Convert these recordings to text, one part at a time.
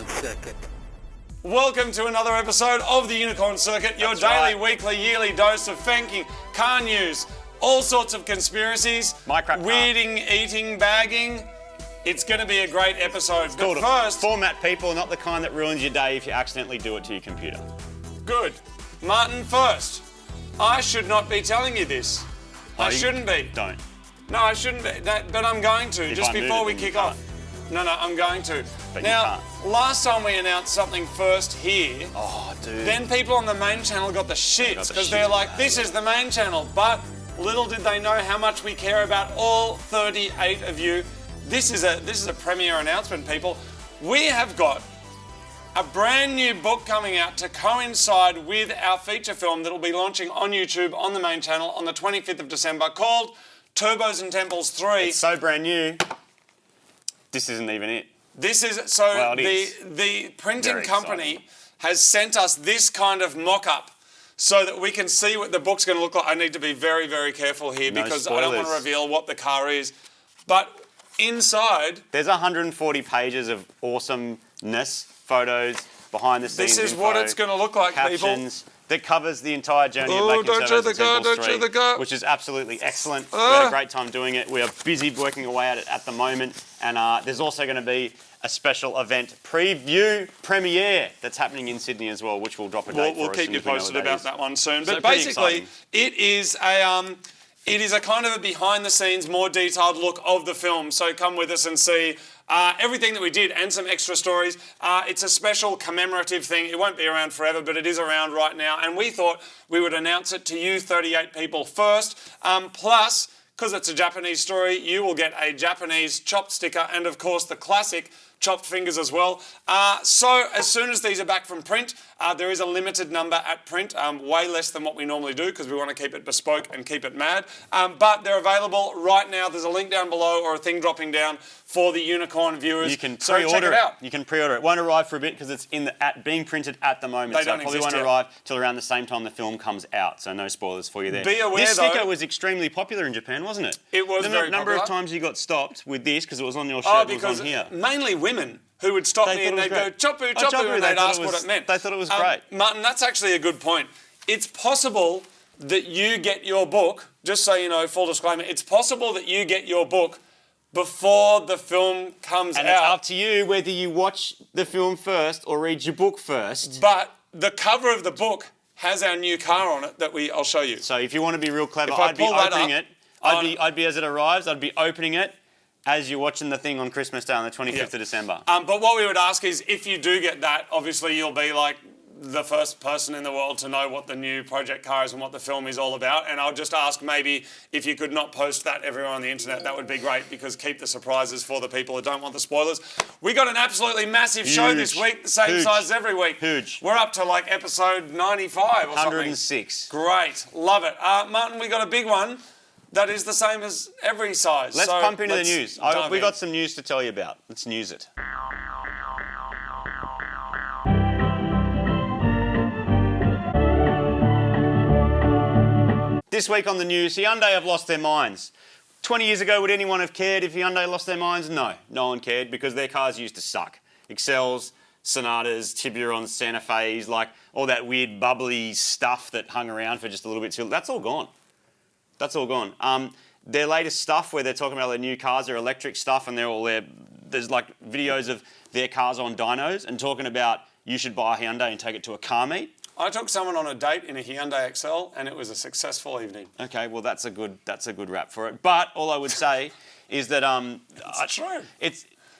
Circuit. Welcome to another episode of the Unicorn Circuit, your daily, weekly, yearly dose of fanking, car news, all sorts of conspiracies, mycrapcar, weeding, eating, bagging. It's going to be a great episode. But first, format people, not the kind that ruins your day if you accidentally do it to your computer. Good. Martin, first, I should not be telling you this. I shouldn't be. Don't. No, I shouldn't be, but I'm going to, just before we kick off. No, I'm going to. But now, last time we announced something first here, then people on the main channel got the shits because they're like, this is the main channel. But little did they know how much we care about all 38 of you. This is a premiere announcement, people. We have got a brand new book coming out to coincide with our feature film that will be launching on YouTube on the main channel on the 25th of December called Turbos and Temples 3. It's so brand new. This isn't even it. This is the printing Very company exciting. has sent us this kind of mock-up so that we can see what the book's going to look like. I need to be very, very careful here because I don't want to reveal what the car is. But inside, there's 140 pages of awesomeness, photos, behind the scenes. This is info, what it's going to look like, captions, people. That covers the entire journey of making Turbos and Temples 3, which is absolutely excellent. We had a great time doing it. We are busy working away at it at the moment. And there's also going to be a special event preview premiere that's happening in Sydney as well, which we'll drop a date for. We'll keep you posted about that one soon. So but basically, it is a kind of a behind-the-scenes, more detailed look of the film. So come with us and see everything that we did and some extra stories. It's a special commemorative thing. It won't be around forever, but it is around right now. And we thought we would announce it to you 38 people first. Plus, because it's a Japanese story, you will get a Japanese chopped sticker and, of course, the classic chopped fingers as well. So as soon as these are back from print, there is a limited number at print, way less than what we normally do because we want to keep it bespoke and keep it mad. But they're available right now. There's a link down below or a thing dropping down for the Unicorn viewers. You can pre-order it. You can pre-order it. It won't arrive for a bit because it's being printed at the moment. So it probably won't arrive till around the same time the film comes out. So no spoilers for you there. Be aware, this sticker was extremely popular in Japan, wasn't it? It was very popular. The number of times you got stopped with this because it was on your shirt, it was on here. Mainly women who would stop me and they'd go, choppu, choppu, and they'd ask what it meant. They thought it was great. Martin, that's actually a good point. It's possible that you get your book, just so you know, full disclaimer, it's possible that you get your book before the film comes out. And it's up to you whether you watch the film first or read your book first. But the cover of the book has our new car on it that I'll show you. So if you want to be real clever, I'd be opening it. I'd be as it arrives, I'd be opening it as you're watching the thing on Christmas Day on the 25th of December. But what we would ask is, if you do get that, obviously you'll be like the first person in the world to know what the new project car is and what the film is all about. And I'll just ask maybe if you could not post that everywhere on the internet, that would be great because keep the surprises for the people who don't want the spoilers. We got an absolutely massive show this week, the same size as every week. Huge. We're up to like episode 95 or something. 106. Great. Love it. Martin, we got a big one. That is the same as every size. Let's pump into the news. We got some news to tell you about. Let's news it. This week on the news, Hyundai have lost their minds. 20 years ago, would anyone have cared if Hyundai lost their minds? No, no one cared because their cars used to suck. Excels, Sonatas, Tiburons, Santa Fe's, like all that weird bubbly stuff that hung around for just a little bit too long. That's all gone. That's all gone. Their latest stuff where they're talking about their new cars, their electric stuff, and there's like videos of their cars on dynos and talking about you should buy a Hyundai and take it to a car meet. I took someone on a date in a Hyundai XL and it was a successful evening. Okay, well that's a good wrap for it. But all I would say is that it's true.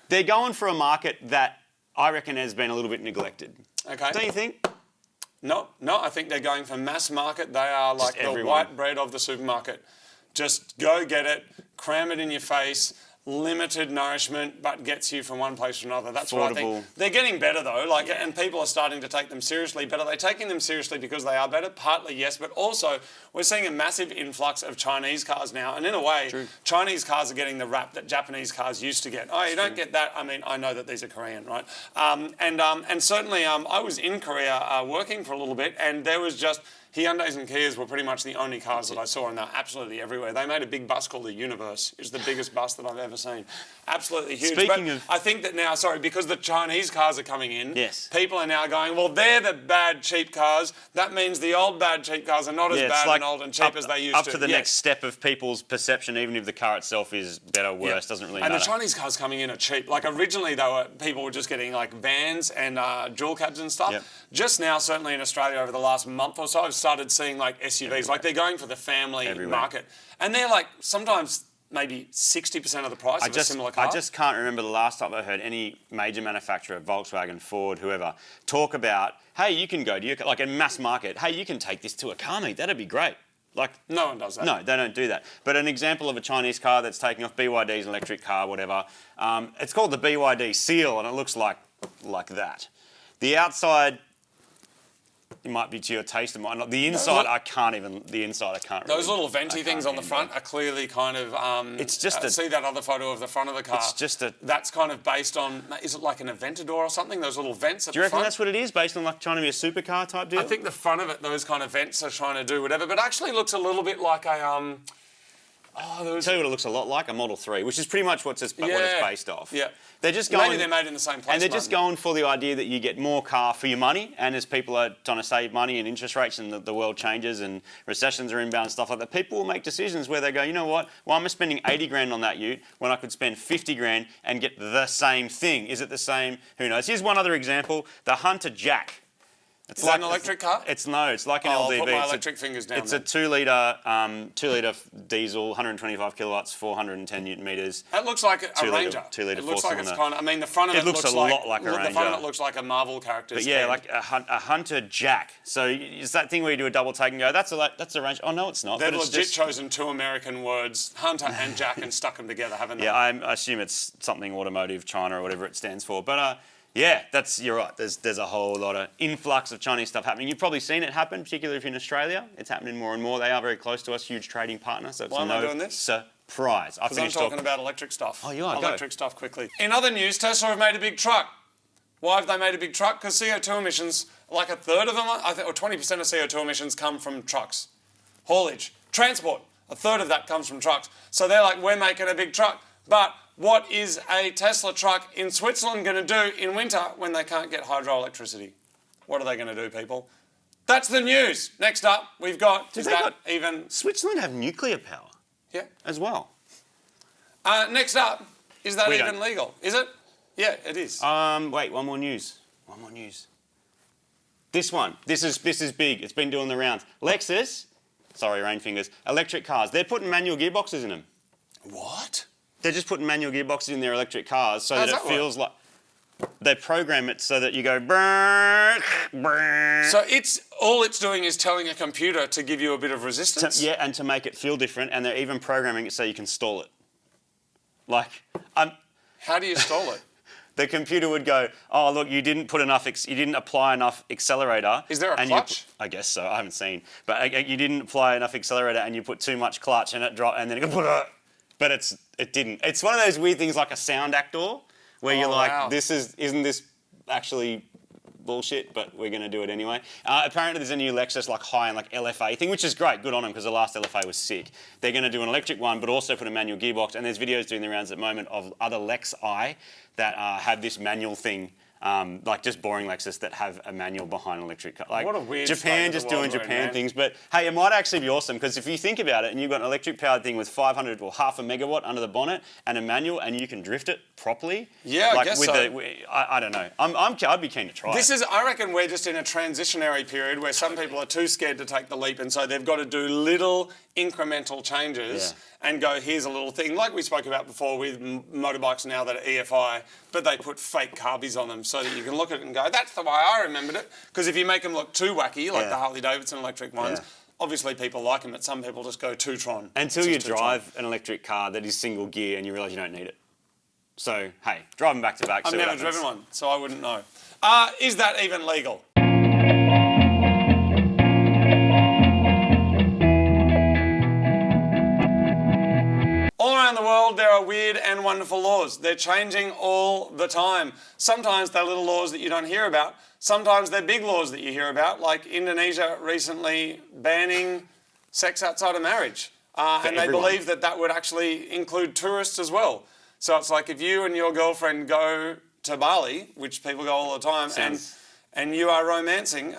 They're going for a market that I reckon has been a little bit neglected. Okay. Don't you think? No, I think they're going for mass market. They are like the white bread of the supermarket. Just go get it, cram it in your face, limited nourishment, but gets you from one place to another. That's what I think. They're getting better though, and people are starting to take them seriously, but are they taking them seriously because they are better? Partly yes, but also we're seeing a massive influx of Chinese cars now, and in a way, Chinese cars are getting the rap that Japanese cars used to get. Oh, you don't get that. I mean, I know that these are Korean, right? And certainly I was in Korea working for a little bit, and there was just Hyundais and Kias were pretty much the only cars that I saw, and they're absolutely everywhere. They made a big bus called the Universe. It's the biggest bus that I've ever seen. Absolutely huge. Speaking of... I think that now, because the Chinese cars are coming in, yes, people are now going, well, they're the bad, cheap cars. That means the old, bad, cheap cars are not as bad and old and cheap as they used to. Up to the next step of people's perception, even if the car itself is better or worse, doesn't really matter. And the Chinese cars coming in are cheap. Like originally, people were just getting like vans and dual cabs and stuff. Yep. Just now, certainly in Australia, over the last month or so, I've started seeing like SUVs. Everywhere. Like they're going for the family market, and they're like sometimes maybe 60% of the price of a similar car. I just can't remember the last time I heard any major manufacturer, Volkswagen, Ford, whoever, talk about, hey, you can go to your, like a mass market, hey, you can take this to a car meet, that'd be great. Like, no one does that. No, they don't do that. But an example of a Chinese car that's taking off, BYD's an electric car, whatever, it's called the BYD Seal, and it looks like that. The outside, it might be to your taste, it might not. The inside, I can't really. Those little venti things on the front are clearly kind of. It's just see that other photo of the front of the car. It's just a. That's kind of based on. Is it like an Aventador or something? Those little vents at the front. Do you reckon that's what it is? Based on like trying to be a supercar type deal? I think the front of it, those kind of vents are trying to do whatever, but actually looks a little bit like a. I'll tell you what it looks a lot like, a Model 3, which is pretty much what it's based off. Yeah. They're just going... Maybe they're made in the same place. And they're just going for the idea that you get more car for your money, and as people are trying to save money and interest rates and the world changes and recessions are inbound and stuff like that, people will make decisions where they go, you know what, why am I spending 80 grand on that ute when I could spend 50 grand and get the same thing? Is it the same? Who knows? Here's one other example, the Hunter Jack. It's like an electric car? It's like an LDV. I'll put my electric fingers down. It's a 2-litre diesel, 125 kilowatts, 410 newton meters. That looks like a Ranger. 2-litre It looks like it's kind of. I mean, the front of it looks a lot like a Ranger. The front of it looks like a Marvel character. But yeah, like a Hunter Jack. So it's that thing where you do a double take and go, that's a Ranger. Oh no, it's not. They've legit chosen two American words, Hunter and Jack, and stuck them together, haven't they? Yeah, I assume it's something automotive China or whatever it stands for. But yeah, you're right. There's a whole lot of influx of Chinese stuff happening. You've probably seen it happen, particularly if you're in Australia. It's happening more and more. They are very close to us, huge trading partner. So it's Why am I doing this? Surprise. Because I'm talking about electric stuff. Oh, you are. Electric stuff quickly. In other news, Tesla have made a big truck. Why have they made a big truck? Because CO2 emissions, like a third of them, I think, or 20% of CO2 emissions come from trucks. Haulage, transport, a third of that comes from trucks. So they're like, we're making a big truck, but what is a Tesla truck in Switzerland going to do in winter when they can't get hydroelectricity? What are they going to do, people? That's the news. Next up, we've got... Switzerland have nuclear power? Yeah. As well? Next up, is that even legal? Is it? Yeah, it is. Wait, one more news. This one. This is big. It's been doing the rounds. Lexus, sorry, rain fingers, electric cars. They're putting manual gearboxes in them. What? They're just putting manual gearboxes in their electric cars so that it feels like... They program it so that you go... So all it's doing is telling a computer to give you a bit of resistance? And to make it feel different, and they're even programming it so you can stall it. Like... How do you stall it? The computer would go, oh, look, you didn't apply enough accelerator. Is there a clutch? I guess so, I haven't seen. But you didn't apply enough accelerator and you put too much clutch and it dropped, and then it goes... But it didn't. It's one of those weird things like a sound actor where you're like, wow. Isn't this actually bullshit, but we're going to do it anyway. Apparently there's a new Lexus like high-end like LFA thing, which is great, good on them because the last LFA was sick. They're going to do an electric one, but also put a manual gearbox, and there's videos doing the rounds at the moment of other Lexi that have this manual thing. Like just boring Lexus that have a manual behind an electric car. Like what a weird Japan just doing Japan things. But hey, it might actually be awesome because if you think about it and you've got an electric powered thing with 500 or half a megawatt under the bonnet and a manual and you can drift it properly. Yeah, like I guess with so. I don't know. I'd be keen to try it. I reckon we're just in a transitionary period where some people are too scared to take the leap, and so they've got to do little incremental changes and go, here's a little thing. Like we spoke about before with motorbikes now that are EFI, but they put fake carbies on them so that you can look at it and go, that's the way I remembered it. Because if you make them look too wacky, like the Harley-Davidson electric ones, obviously people like them, but some people just go too Tron. Until you drive an electric car that is single gear and you realise you don't need it. So, hey, drive them back to back. I've never driven one, so I wouldn't know. Is that even legal? All around the world, there are weird and wonderful laws. They're changing all the time. Sometimes they're little laws that you don't hear about. Sometimes they're big laws that you hear about, like Indonesia recently banning sex outside of marriage. And they believe that that would actually include tourists as well. So it's like if you and your girlfriend go to Bali, which people go all the time, and you are romancing,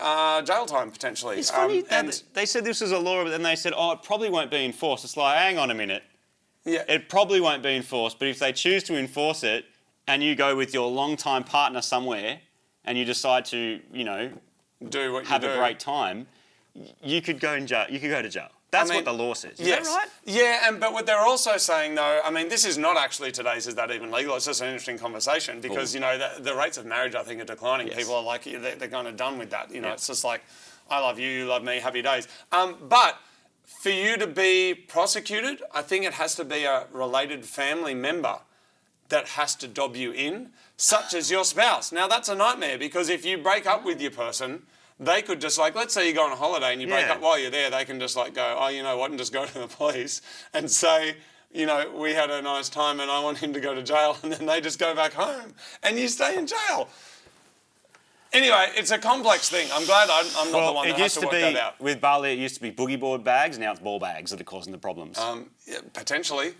jail time potentially. It's funny that they said this was a law, but then they said, oh, it probably won't be enforced. It's like, hang on a minute. Yeah. It probably won't be enforced, but if they choose to enforce it and you go with your long-time partner somewhere and you decide to, you know, do what you have do. a great time, you could go in jail. You could go to jail. That's what the law says. Is that right? Yeah, but what they're also saying, though, I mean, this is not actually today's Is That Even Legal? It's just an interesting conversation because, you know, the rates of marriage, I think, are declining. Yes. People are like, they're kind of done with that. You know, It's just like, I love you, you love me, happy days. But for you to be prosecuted, I think it has to be a related family member that has to dob you in, such as your spouse. Now, that's a nightmare because if you break up with your person, they could just like, let's say you go on a holiday and you break up while you're there, they can just like go, oh, you know what, and just go to the police and say, you know, we had a nice time and I want him to go to jail, and then they just go back home and you stay in jail. Anyway, it's a complex thing. I'm glad I'm not the one that has to work that out. With Bali, it used to be boogie board bags, now it's ball bags that are causing the problems. Yeah, potentially.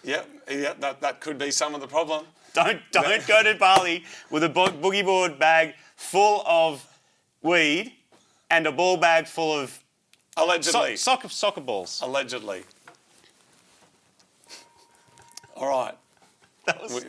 Yeah, that could be some of the problem. Don't go to Bali with a boogie board bag full of weed and a ball bag full of allegedly soccer balls. Allegedly. All right.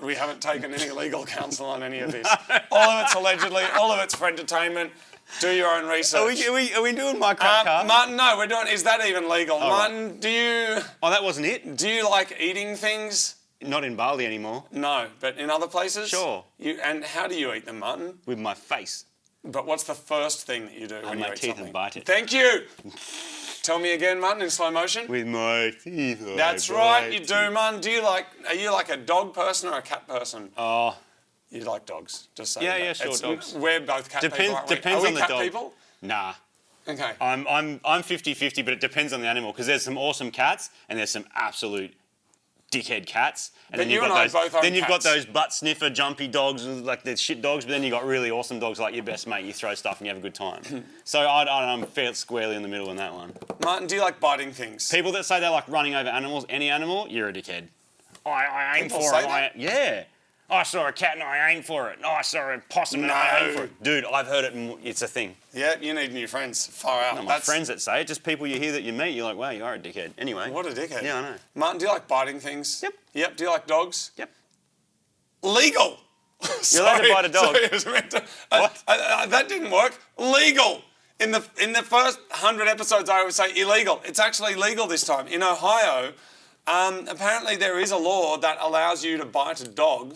We haven't taken any legal counsel on any of this. All of it's allegedly. All of it's for entertainment. Do your own research. Are we doing mycrapcar? Martin, no, we're doing. Is that even legal? Martin, right. Do you? Oh, that wasn't it. Do you like eating things? Not in Bali anymore. No, but in other places. Sure. And how do you eat them, Martin? With my face. But what's the first thing that you do when you eat something? my teeth and bite it. Thank you. Tell me again, Martin, in slow motion. With my teeth. That's right, you do, Martin. Are you like a dog person or a cat person? Oh. You like dogs, just say that. Yeah, sure, dogs. We're both cat people, aren't we? Depends on the dog. Are we cat people? Nah. Okay. I'm 50-50, but it depends on the animal because there's some awesome cats and there's some absolute dickhead cats. And then you've got those butt sniffer jumpy dogs, like the shit dogs, but then you've got really awesome dogs like your best mate. You throw stuff and you have a good time. So I'm fairly squarely in the middle in that one. Martin, do you like biting things? People that say they like running over animals, any animal, you're a dickhead. I aim for it. Yeah. I saw a cat and I aimed for it. I saw a possum and I aimed for it. Dude, I've heard it and it's a thing. Yeah, you need new friends. Far out. Not my friends that say it, just people you hear that you meet, you're like, wow, you are a dickhead. Anyway. What a dickhead. Yeah, I know. Martin, do you like biting things? Yep. Do you like dogs? Yep. Legal. You're allowed to bite a dog. Sorry, it was meant to, what? That didn't work. Legal. In the first 100 episodes, I would say illegal. It's actually legal this time. In Ohio, apparently there is a law that allows you to bite a dog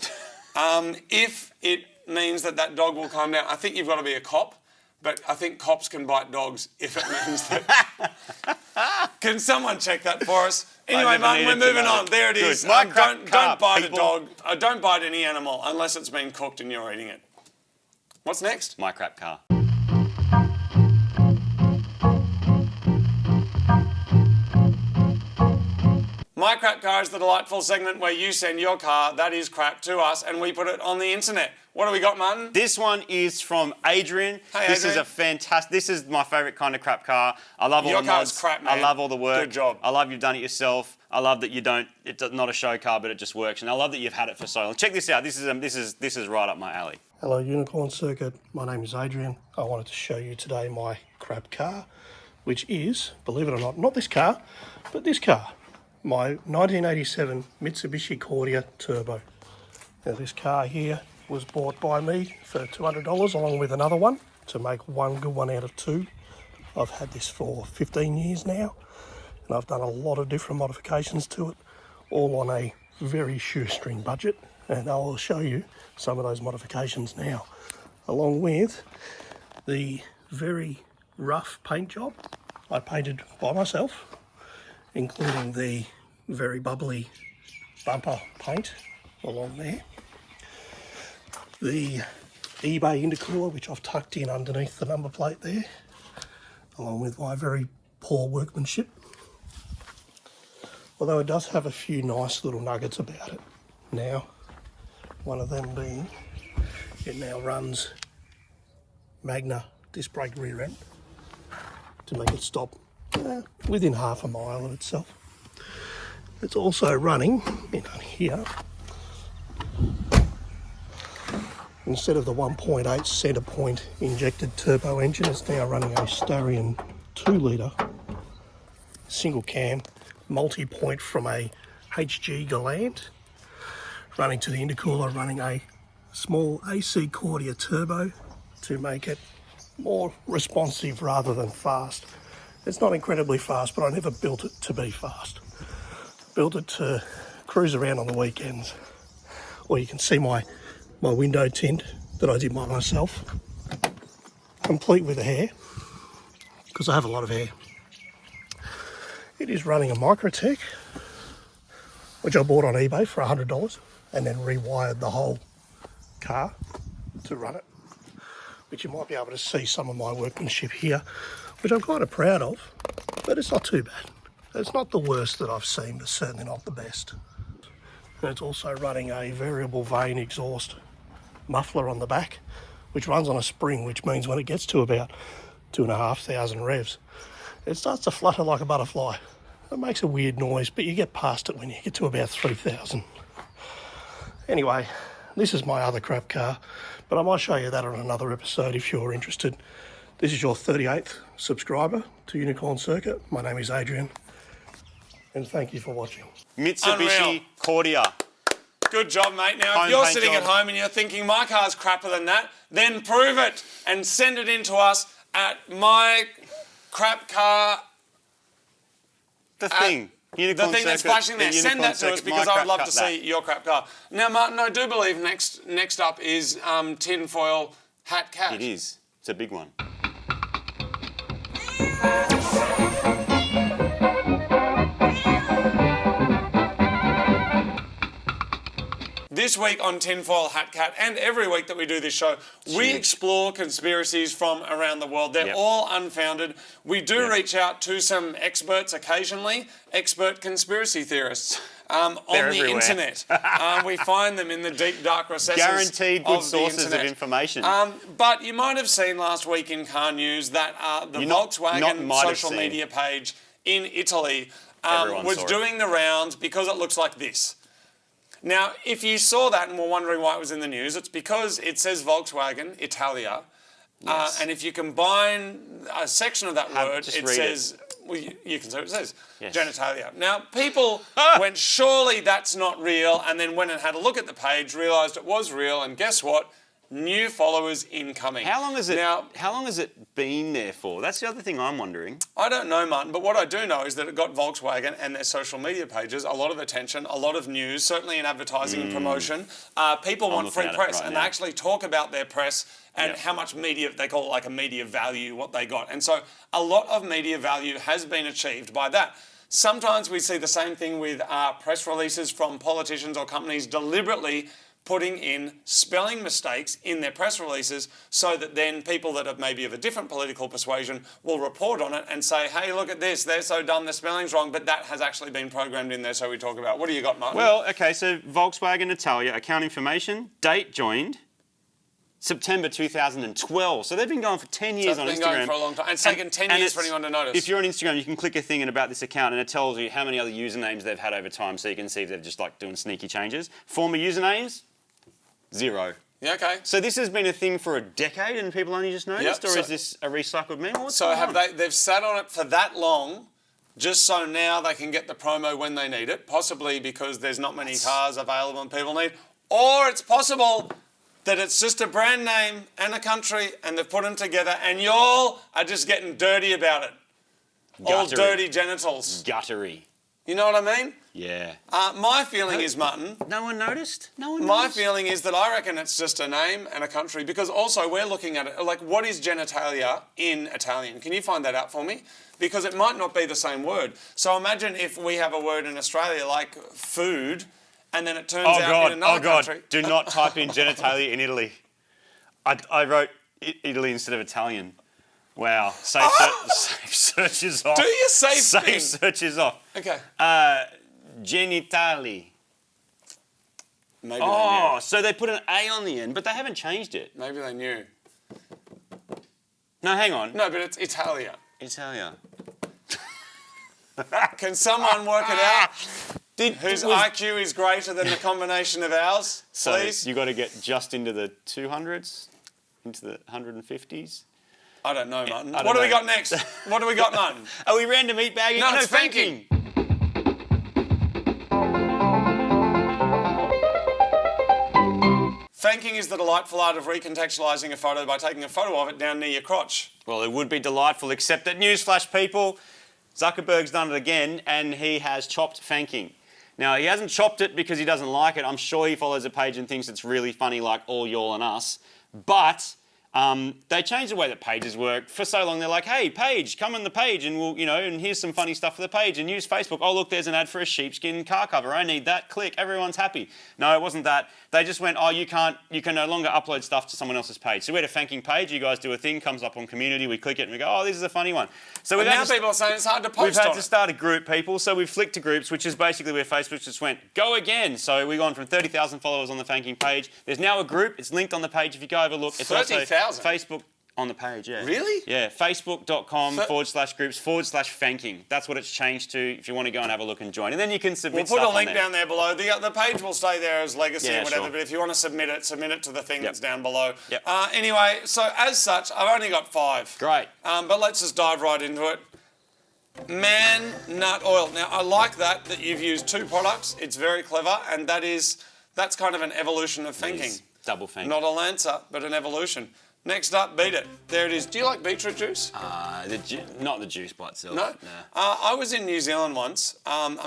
if it means that dog will calm down. I think you've got to be a cop, but I think cops can bite dogs if it means that. Can someone check that for us? Anyway, Martin, we're moving on. There it is. Don't bite a dog. Don't bite any animal unless it's been cooked and you're eating it. What's next? mycrapcar. mycrapcar is the delightful segment where you send your car, that is crap, to us and we put it on the internet. What do we got, Martin? This one is from Adrian. Hey, this Adrian. is a fantastic. This is my favourite kind of crap car. I love all your the car's mods. crap, man. I love all the work. Good job. I love you've done it yourself. I love that it's not a show car, but it just works. And I love that you've had it for so long. Check this out. This is right up my alley. Hello, Unicorn Circuit. My name is Adrian. I wanted to show you today my crap car, which is, believe it or not this car, but this car. My 1987 Mitsubishi Cordia Turbo. Now this car here was bought by me for $200 along with another one to make one good one out of two. I've had this for 15 years now and I've done a lot of different modifications to it, all on a very shoestring budget, and I will show you some of those modifications now, along with the very rough paint job I painted by myself, including the very bubbly bumper paint along there, the eBay intercooler which I've tucked in underneath the number plate there, along with my very poor workmanship. although it does have a few nice little nuggets about it. Now, one of them being, it now runs Magna disc brake rear end to make it stop within half a mile of itself. It's also running in here, instead of the 1.8 centre point injected turbo engine, it's now running a Starion 2 litre single cam multi-point from a HG Galant, running to the intercooler, running a small AC Cordia turbo to make it more responsive rather than fast. It's not incredibly fast, but I never built it to be fast. Built it to cruise around on the weekends. Or you can see my window tint that I did by myself, complete with the hair, because I have a lot of hair. It is running a Microtech, which I bought on eBay for $100 and then rewired the whole car to run it, which you might be able to see some of my workmanship here, which I'm kind of proud of, but it's not too bad. It's not the worst that I've seen, but certainly not the best. And it's also running a variable vane exhaust muffler on the back, which runs on a spring, which means when it gets to about 2,500 revs, it starts to flutter like a butterfly. It makes a weird noise, but you get past it when you get to about 3,000. Anyway, this is my other crap car, but I might show you that on another episode if you're interested. This is your 38th subscriber to Unicorn Circuit. My name is Adrian, and thank you for watching. Mitsubishi Unreal. Cordia. Good job, mate. Now, Home if you're paint sitting job. at home and you're thinking my car's crapper than that, then prove it and send it in to us at mycrapcar. The thing. Unicorn The thing that's Circuit, flashing there. the Send Unicorn that to us Circuit, because I would love mycrapcar to see your crap car. Now, Martin, I do believe next up is tinfoil hat cat. It is. It's a big one. This week on Tinfoil Hat Cat, and every week that we do this show, we explore conspiracies from around the world. They're all unfounded. We do reach out to some experts occasionally, expert conspiracy theorists on the everywhere. internet. We find them in the deep, dark recesses Guaranteed good of the sources of internet. information. But you might have seen last week in car news that the Not Volkswagen might have social seen. media page in Italy Everyone was saw it. doing the rounds because it looks like this. Now, if you saw that and were wondering why it was in the news, it's because it says Volkswagen, Italia, Yes. and if you combine a section of that word, just it read says, well, you can see what it says, Yes. genitalia. Now, people went, surely that's not real, and then went and had a look at the page, realised it was real, and guess what? New followers incoming. How long has it? Now, How long has it been there for? That's the other thing I'm wondering. I don't know, Martin, but what I do know is that it got Volkswagen and their social media pages a lot of attention, a lot of news, certainly in advertising and promotion. People want free looking at it press, right and now. they actually talk about their press and how much media, they call it like a media value, what they got. And so a lot of media value has been achieved by that. Sometimes we see the same thing with press releases from politicians or companies deliberately putting in spelling mistakes in their press releases so that then people that are maybe of a different political persuasion will report on it and say, hey, look at this, they're so dumb, their spelling's wrong, but that has actually been programmed in there, so we talk about. What do you got, Martin? Well, okay, so Volkswagen Italia, account information, date joined, September 2012. So they've been going for 10 years on Instagram. It's been going for a long time. It's taken 10 years for anyone to notice. If you're on Instagram, you can click a thing about this account and it tells you how many other usernames they've had over time, so you can see if they've just like doing sneaky changes. Former usernames, 0. Yeah, okay. So this has been a thing for a decade and people only just noticed, Yep, or so- is this a recycled meme? What's So going have on? they've sat on it for that long just so now they can get the promo when they need it, possibly because there's not many cars available and people need, or it's possible that it's just a brand name and a country and they've put them together and y'all are just getting dirty about it. All Guttery. dirty genitals. Guttery. You know what I mean? Yeah. My feeling is, Martin, No one noticed? No one my noticed? feeling is that I reckon it's just a name and a country because also we're looking at it, like what is genitalia in Italian? Can you find that out for me? Because it might not be the same word. So imagine if we have a word in Australia like food and then it turns out in another country. Do not type in genitalia in Italy. I wrote Italy instead of Italian. Wow. Safe search is off. Do your safe thing. Safe search is off. Okay. genitali. Maybe Oh, so they put an A on the end, but they haven't changed it. they knew. Maybe they knew. No, hang on. No, but it's Italia. Italia. Can someone work it out? Whose IQ is greater than the combination of ours, So please? you got to get just into the 200s, into the 150s. I don't know, Martin. I don't What do we know. got next? What do we got, Martin? Are we random meat bagging? No, it's Fanking. Fanking is the delightful art of recontextualising a photo by taking a photo of it down near your crotch. Well, it would be delightful, except that newsflash, people, Zuckerberg's done it again, and he has chopped Fanking. Now, he hasn't chopped it because he doesn't like it. I'm sure he follows a page and thinks it's really funny, like all y'all and us. But they changed the way that pages work. For so long, they're like, hey, page, come on the page and we'll, and here's some funny stuff for the page and use Facebook. Oh, look, there's an ad for a sheepskin car cover. I need that. Click. Everyone's happy. No, it wasn't that. They just went, oh, you can no longer upload stuff to someone else's page. So we had a Fanking page. You guys do a thing, comes up on community. We click it and we go, oh, this is a funny one. So And now people are saying it's hard to post we've had on to it. start a group, people. So we've flicked to groups, which is basically where Facebook just went, go again. So we've gone from 30,000 followers on the Fanking page. There's now a group. It's linked on the page if you go overlook. It's 30,000? also Facebook on the page, yeah. Really? Yeah, facebook.com/groups/Fanking. That's what it's changed to if you want to go and have a look and join. And then you can submit We'll put stuff a link on there. down there below. The page will stay there as legacy Yeah, or whatever, sure. but if you want to submit it to the thing that's down below. Yep. Anyway, so as such, I've only got 5. Great. But let's just dive right into it. Man nut oil. Now, I like that you've used 2 products. It's very clever, and that's kind of an evolution of Fanking. Double Fanking. Not a Lancer, but an evolution. Next up, beet it. There it is. Do you like beetroot juice? Not the juice by itself. No? I was in New Zealand once.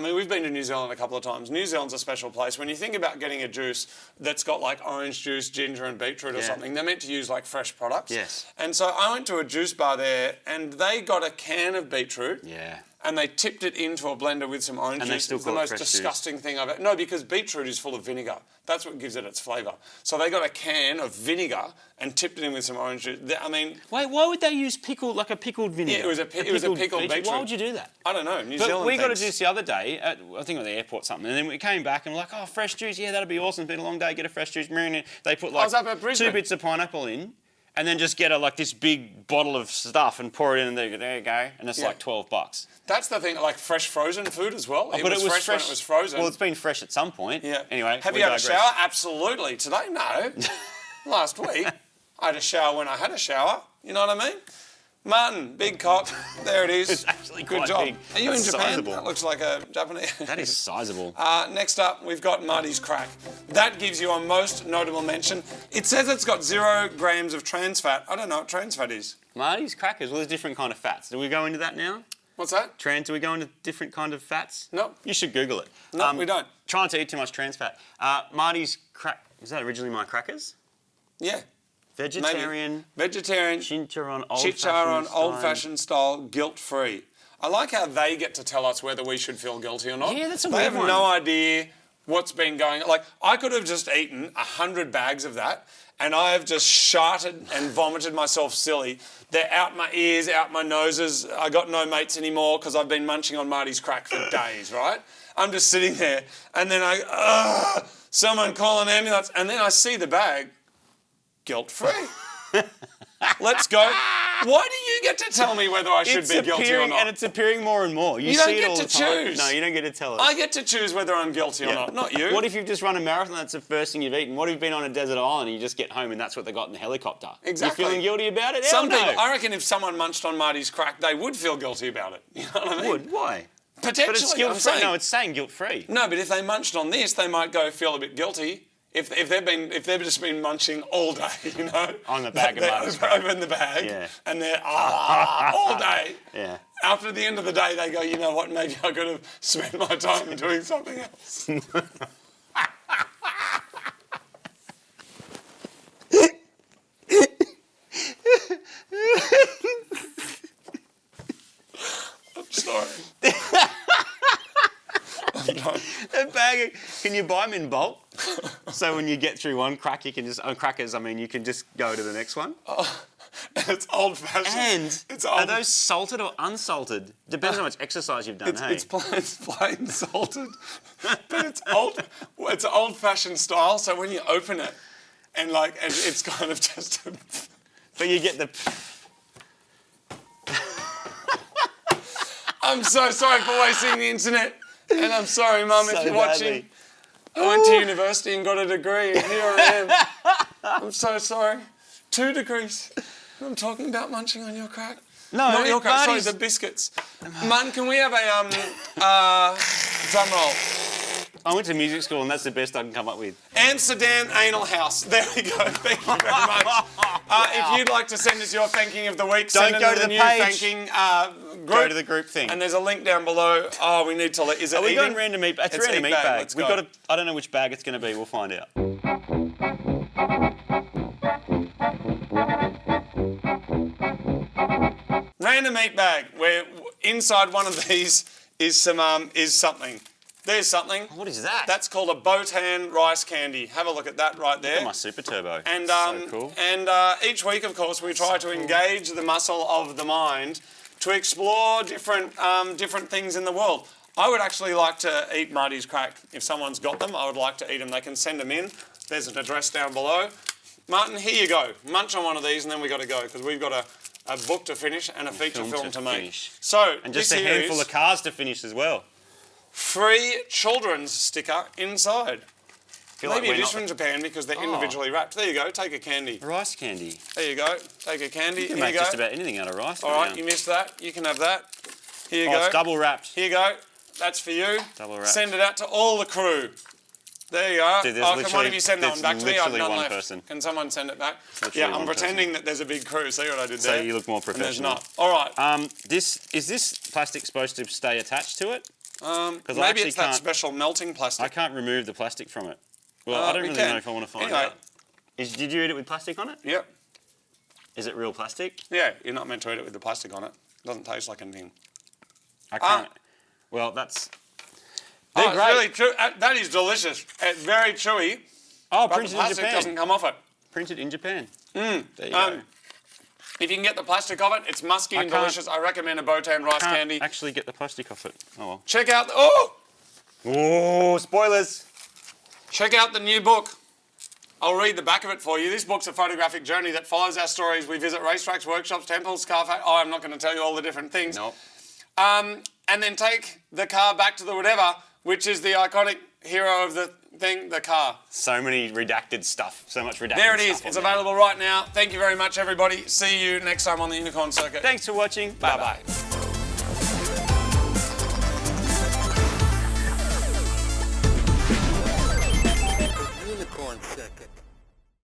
We've been to New Zealand a couple of times. New Zealand's a special place. When you think about getting a juice that's got like orange juice, ginger and beetroot or something, they're meant to use like fresh products. Yes. And so I went to a juice bar there and they got a can of beetroot. Yeah. And they tipped it into a blender with some orange And they juice. still It's the call it most fresh disgusting thing I've ever... No, because beetroot is full of vinegar. That's what gives it its flavour. So they got a can of vinegar and tipped it in with some orange juice. Wait, why would they use pickled vinegar? Yeah, it was a pickled beetroot. Why would you do that? I don't know. New But Zealand we got a thinks- juice the other day, I think at the airport or something, and then we came back and we're like, oh, fresh juice, yeah, that'd be awesome. It's been a long day, get a fresh juice. They put like was up at 2 Brisbane. bits of pineapple in, and then just get this big bottle of stuff and pour it in, and there you go, and it's like $12. That's the thing, like fresh frozen food as well. But it was fresh when it was frozen. Well, it's been fresh at some point. Yeah. Anyway, have we you had digress. a shower? Absolutely. Today, no. Last week, I had a shower when I had a shower. You know what I mean? Martin, big cock. There it is. It's actually good quite job. big. Are you That's in Japan? sizable. That looks like a Japanese. That is sizable. Next up, we've got Marty's crack. That gives you a most notable mention. It says it's got 0 grams of trans fat. I don't know what trans fat is. Marty's crackers, well, there's different kind of fats. Do we go into that now? What's that? Do we go into different kind of fats? No. You should Google it. No, we don't. Try not to eat too much trans fat. Marty's crack. Was that originally my crackers? Yeah. Vegetarian. Maybe. Vegetarian. Chicharron, old-fashioned style, guilt-free. I like how they get to tell us whether we should feel guilty or not. Yeah, that's a They weird have one. no idea what's been going on. Like, I could have just eaten 100 bags of that, and I have just sharted and vomited myself silly. They're out my ears, out my noses. I got no mates anymore because I've been munching on Marty's crack for days, right? I'm just sitting there, and then someone call an ambulance, and then I see the bag. Guilt-free. Let's go. Why do you get to tell me whether I should be guilty or not? And it's appearing more and more. You don't see it get all to the time. choose. No, you don't get to tell us. I get to choose whether I'm guilty or not you. What if you've just run a marathon, that's the first thing you've eaten? What if you've been on a desert island and you just get home and that's what they got in the helicopter? Exactly. You feeling guilty about it? Some Hell no. people, I reckon if someone munched on Marty's crack, they would feel guilty about it. You know what I mean? Would? Why? Potentially, But it's I'm guilt-free. saying. No, it's saying guilt-free. No, but if they munched on this, they might go feel a bit guilty. If they've just been munching all day, you know, On the bag of they Marty's crack. open the bag Yeah. and they're all day. Yeah. After the end of the day, they go, you know what? Maybe I could have spent my time doing something else. I'm sorry. A bag. Can you buy them in bulk? So when you get through one crack, you can just crackers. I mean, you can just go to the next one. It's old-fashioned. And it's are those salted or unsalted? Depends how much exercise you've done, It's plain salted, but it's old-fashioned style. So when you open it, and it's kind of just. But you get the... I'm so sorry for wasting the internet, and I'm sorry, Mum, if So you're watching. badly. I went to university and got a degree, and here I am. I'm so sorry. 2 degrees. I'm talking about munching on your crack. No, Not your crack. Sorry, Marty's- the biscuits. Martin, can we have a drum roll? I went to music school and that's the best I can come up with. Amsterdam Anal House. There we go. Thank you very much. If you'd like to send us your Fanking of the Week, send Don't it go to to the the new page. Fanking group. Go to the group thing. And there's a link down below. Oh, we need to let. Is it Are we eating? going random meat? It's random eat meat bag. bag. Let's We've go. got I don't know which bag it's going to be. We'll find out. Random meat bag, where inside one of these is something. There's something. What is that? That's called a Botan rice candy. Have a look at that right there. Look at my Super Turbo. And so cool. And each week, of course, we try to engage the muscle of the mind to explore different things in the world. I would actually like to eat Marty's crack. If someone's got them, I would like to eat them. They can send them in. There's an address down below. Martin, here you go. Munch on one of these, and then we got to go because we've got a book to finish and a feature film to make. finish. So And just this a here handful is of cars to finish as well. free children's sticker inside. Feel like Maybe we're it is not from Japan because they're individually wrapped. There you go. Take a candy. rice candy. There you go. Take a candy. You can Here make you go. just about anything out of rice. All right, you missed that. You can have that. Here you Oh, go. it's double wrapped. Here you go. That's for you. Double wrapped. Send it out to all the crew. There you are. Dude, there's Can one literally- of you send that one there's back to me? I've literally none one left. person. Can someone send it back? literally Yeah, I'm one pretending that there's a big crew. See what I did So there? you look more And there's professional. not. All right. Is this plastic supposed to stay attached to it? Maybe actually it's that can't- special melting plastic. I can't remove the plastic from it. Well, I don't we really can. know if I want to find Anyway. out. Did you eat it with plastic on it? Yep. Is it real plastic? Yeah, you're not meant to eat it with the plastic on it. It doesn't taste like anything. I can't. Well, that's. They're It's great. really true. That is delicious. It's very chewy, Oh, but the printed in plastic Japan. doesn't come off it. Printed in Japan. There you go. If you can get the plastic off it, it's musky and can't- delicious. I recommend a Botan rice Can't candy. actually get the plastic off it. Oh Check out well. Oh, spoilers. check out the new book. I'll read the back of it for you. This book's a photographic journey that follows our stories. We visit racetracks, workshops, temples, car factories. Oh, I'm not going to tell you all the different things. Nope. And then take the car back to the whatever, which is the iconic hero of the thing, the car. So many redacted stuff. So much redacted There it stuff is. on It's there. available right now. Thank you very much, everybody. See you next time on the Unicorn Circuit. Thanks for watching. Bye-bye.